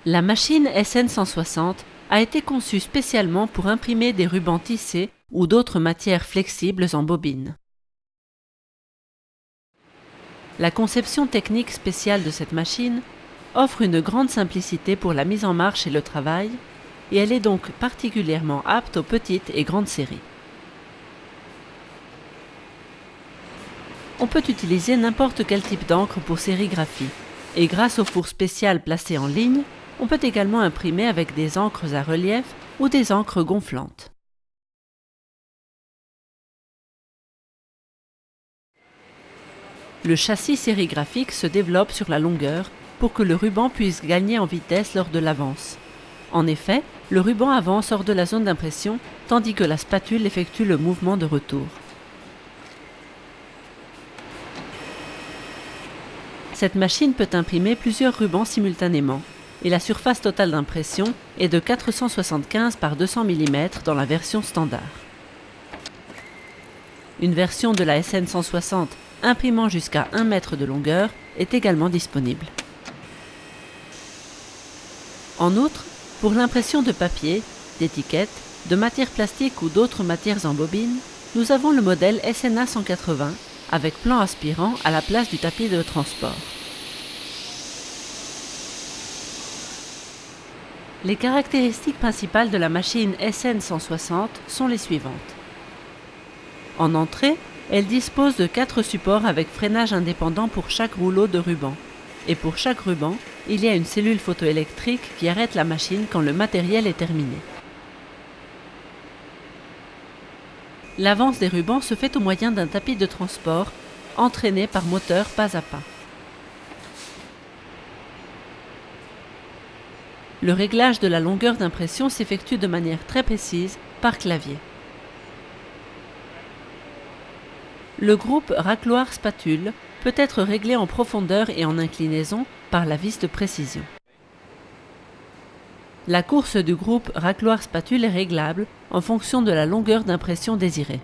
La machine SN160 a été conçue spécialement pour imprimer des rubans tissés ou d'autres matières flexibles en bobine. La conception technique spéciale de cette machine offre une grande simplicité pour la mise en marche et le travail, et elle est donc particulièrement apte aux petites et grandes séries. On peut utiliser n'importe quel type d'encre pour sérigraphie, et grâce au four spécial placé en ligne, on peut également imprimer avec des encres à relief ou des encres gonflantes. Le châssis sérigraphique se développe sur la longueur pour que le ruban puisse gagner en vitesse lors de l'avance. En effet, le ruban avance hors de la zone d'impression, tandis que la spatule effectue le mouvement de retour. Cette machine peut imprimer plusieurs rubans simultanément, et la surface totale d'impression est de 475 par 200 mm dans la version standard. Une version de la SN160 imprimant jusqu'à 1 mètre de longueur est également disponible. En outre, pour l'impression de papier, d'étiquettes, de matières plastiques ou d'autres matières en bobine, nous avons le modèle SNA 180 avec plan aspirant à la place du tapis de transport. Les caractéristiques principales de la machine SN160 sont les suivantes. En entrée, elle dispose de 4 supports avec freinage indépendant pour chaque rouleau de ruban. Et pour chaque ruban, il y a une cellule photoélectrique qui arrête la machine quand le matériel est terminé. L'avance des rubans se fait au moyen d'un tapis de transport entraîné par moteur pas à pas. Le réglage de la longueur d'impression s'effectue de manière très précise par clavier. Le groupe racloir-spatule peut être réglé en profondeur et en inclinaison par la vis de précision. La course du groupe racloir-spatule est réglable en fonction de la longueur d'impression désirée.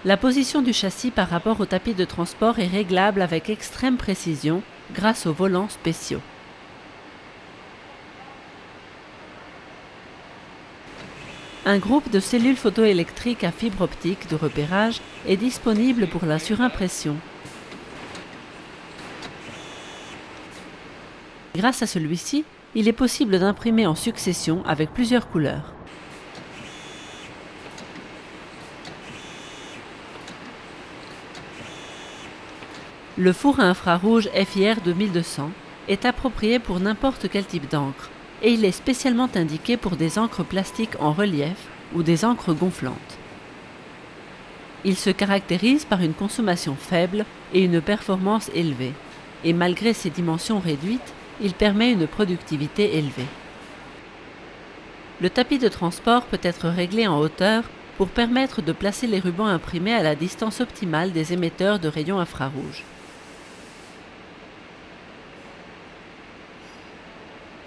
La position du châssis par rapport au tapis de transport est réglable avec extrême précision grâce aux volants spéciaux. Un groupe de cellules photoélectriques à fibre optique de repérage est disponible pour la surimpression. Grâce à celui-ci, il est possible d'imprimer en succession avec plusieurs couleurs. Le four à infrarouge FIR 2200 est approprié pour n'importe quel type d'encre, et il est spécialement indiqué pour des encres plastiques en relief ou des encres gonflantes. Il se caractérise par une consommation faible et une performance élevée, et malgré ses dimensions réduites, il permet une productivité élevée. Le tapis de transport peut être réglé en hauteur pour permettre de placer les rubans imprimés à la distance optimale des émetteurs de rayons infrarouges.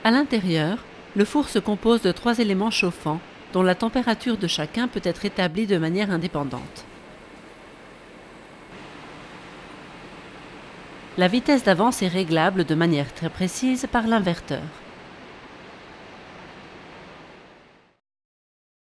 À l'intérieur, le four se compose de 3 éléments chauffants dont la température de chacun peut être établie de manière indépendante. La vitesse d'avance est réglable de manière très précise par l'inverteur.